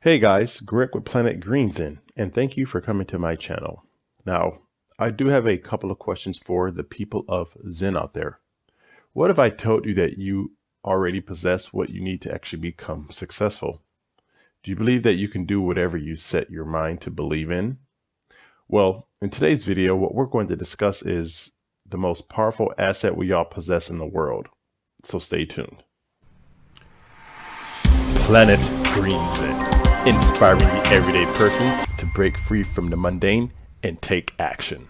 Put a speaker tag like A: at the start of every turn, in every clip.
A: Hey guys, Greg with Planet Greenzen, and thank you for coming to my channel. Now, I do have a couple of questions for the people of Zen out there. What if I told you that you already possess what you need to actually become successful? Do you believe that you can do whatever you set your mind to believe in? Well, in today's video, what we're going to discuss is the most powerful asset we all possess in the world. So stay tuned. Planet Greenzen, inspiring the everyday person to break free from the mundane and take action.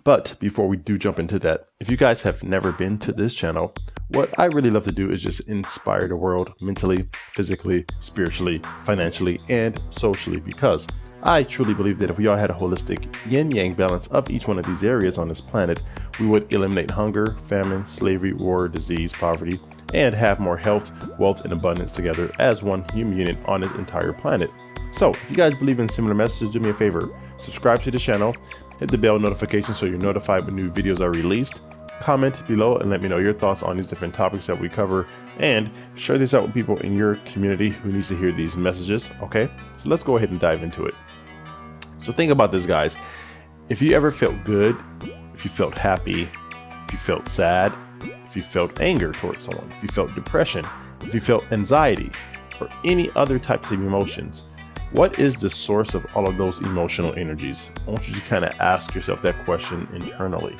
A: But before we do jump into that, if you guys have never been to this channel, what I really love to do is just inspire the world mentally, physically, spiritually, financially, and socially, because I truly believe that if we all had a holistic yin-yang balance of each one of these areas on this planet, we would eliminate hunger, famine, slavery, war, disease, poverty, and have more health, wealth, and abundance together as one human unit on this entire planet. So if you guys believe in similar messages, do me a favor, subscribe to the channel, hit the bell notification so you're notified when new videos are released, comment below and let me know your thoughts on these different topics that we cover, and share this out with people in your community who needs to hear these messages. Okay, so let's go ahead and dive into it. So think about this, guys. If you ever felt good, if you felt happy, if you felt sad, if you felt anger towards someone, if you felt depression, if you felt anxiety, or any other types of emotions, what is the source of all of those emotional energies? I want you to kind of ask yourself that question internally.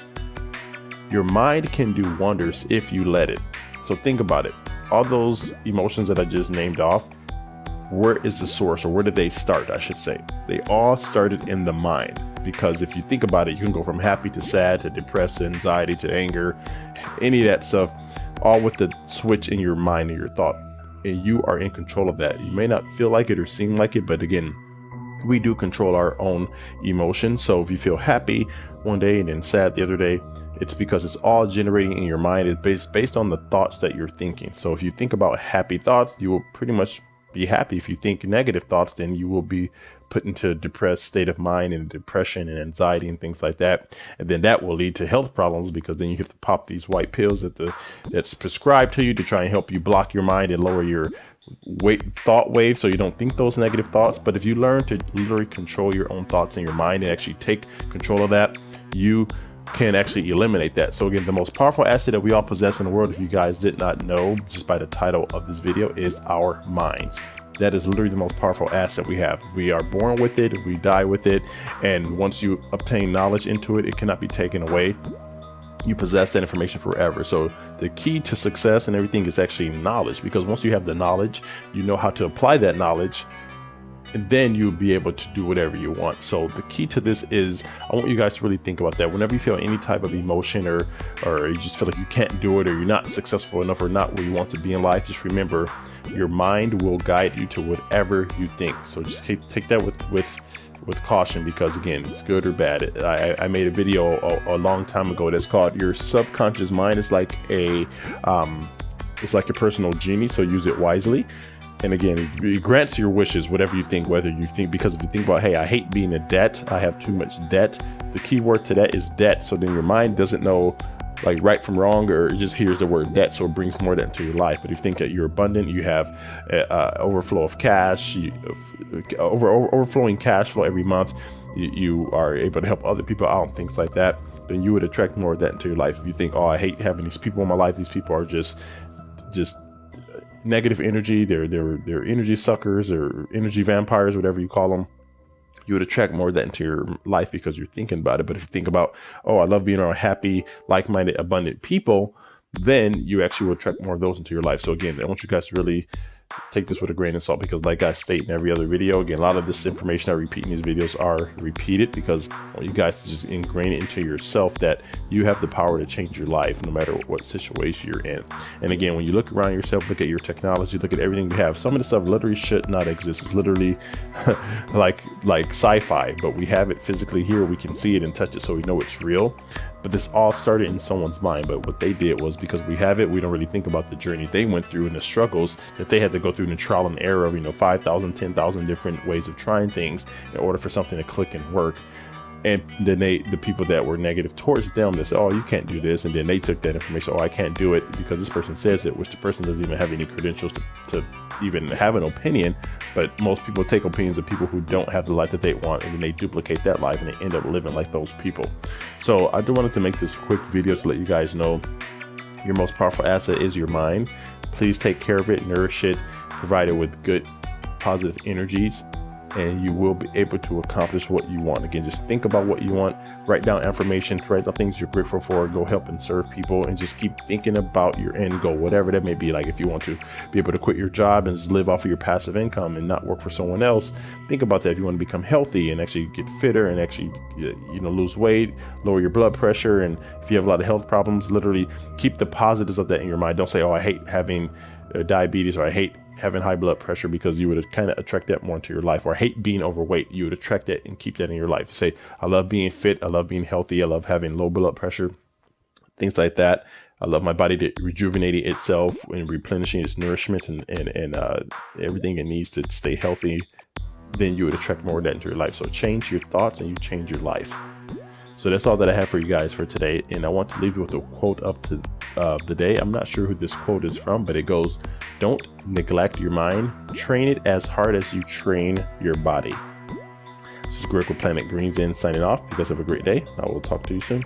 A: Your mind can do wonders if you let it. So think about it. All those emotions that I just named off, where is the source, or where did they start, I should say? They all started in the mind. Because if you think about it, you can go from happy to sad to depressed, anxiety to anger, any of that stuff, all with the switch in your mind and your thought. And you are in control of that. You may not feel like it or seem like it, but again, we do control our own emotions. So if you feel happy one day and then sad the other day, it's because it's all generating in your mind. It's based on the thoughts that you're thinking. So if you think about happy thoughts, you will pretty much be happy. If you think negative thoughts, then you will be put into a depressed state of mind and depression and anxiety and things like that. And then that will lead to health problems, because then you have to pop these white pills that's prescribed to you to try and help you block your mind and lower your thought wave so you don't think those negative thoughts. But if you learn to literally control your own thoughts in your mind and actually take control of that, you can actually eliminate that. So again, the most powerful asset that we all possess in the world, if you guys did not know just by the title of this video, is our minds. That is literally the most powerful asset we have. We are born with it, we die with it, and once you obtain knowledge into it, it cannot be taken away. You possess that information forever. So the key to success and everything is actually knowledge, because once you have the knowledge, you know how to apply that knowledge, and then you'll be able to do whatever you want. So the key to this is, I want you guys to really think about that. Whenever you feel any type of emotion or you just feel like you can't do it, or you're not successful enough, or not where you want to be in life, just remember your mind will guide you to whatever you think. So just take that with caution, because again, it's good or bad. I made a video a long time ago that's called "Your Subconscious Mind is like it's like a personal genie, so use it wisely." And again, it grants your wishes, whatever you think, whether you think, because if you think about, hey, I hate being in debt, I have too much debt, the key word to that is debt. So then your mind doesn't know like right from wrong, or it just hears the word debt, so it brings more debt into your life. But if you think that you're abundant, you have overflow of cash, overflowing cash flow every month, you are able to help other people out and things like that, then you would attract more of that into your life. If you think, oh, I hate having these people in my life, these people are just negative energy, they're energy suckers or energy vampires, whatever you call them, you would attract more of that into your life because you're thinking about it. But if you think about, oh, I love being around happy, like-minded, abundant people, then you actually will attract more of those into your life. So again, I want you guys to really take this with a grain of salt, because like I state in every other video, again, a lot of this information I repeat in these videos are repeated because I want you guys to just ingrain it into yourself that you have the power to change your life no matter what situation you're in. And again, when you look around yourself, look at your technology, look at everything you have, some of the stuff literally should not exist. It's literally like sci-fi, but we have it physically here. We can see it and touch it, so we know it's real. But this all started in someone's mind. But what they did was, because we have it, we don't really think about the journey they went through and the struggles that they had to go through in the trial and error of 5,000, 10,000 different ways of trying things in order for something to click and work. And then the people that were negative towards them, they said, oh, you can't do this. And then they took that information, oh, I can't do it because this person says it, which the person doesn't even have any credentials to even have an opinion. But most people take opinions of people who don't have the life that they want, and then they duplicate that life and they end up living like those people. So I do wanted to make this quick video to let you guys know your most powerful asset is your mind. Please take care of it, nourish it, provide it with good, positive energies, and you will be able to accomplish what you want. Again, just think about what you want, write down affirmations, write down things you're grateful for, go help and serve people, and just keep thinking about your end goal, whatever that may be. Like if you want to be able to quit your job and just live off of your passive income and not work for someone else, think about that. If you want to become healthy and actually get fitter and actually, lose weight, lower your blood pressure, and if you have a lot of health problems, literally keep the positives of that in your mind. Don't say, oh, I hate having diabetes, or I hate having high blood pressure, because you would kind of attract that more into your life. Or I hate being overweight, you would attract that and keep that in your life. Say, I love being fit, I love being healthy, I love having low blood pressure, things like that. I love my body to rejuvenate itself and replenishing its nourishment and everything it needs to stay healthy. Then you would attract more of that into your life. So change your thoughts and you change your life. So that's all that I have for you guys for today. And I want to leave you with a quote of the day. I'm not sure who this quote is from, but it goes, don't neglect your mind. Train it as hard as you train your body. This is Greg with Planet Green Zen signing off. You guys have a great day. I will talk to you soon.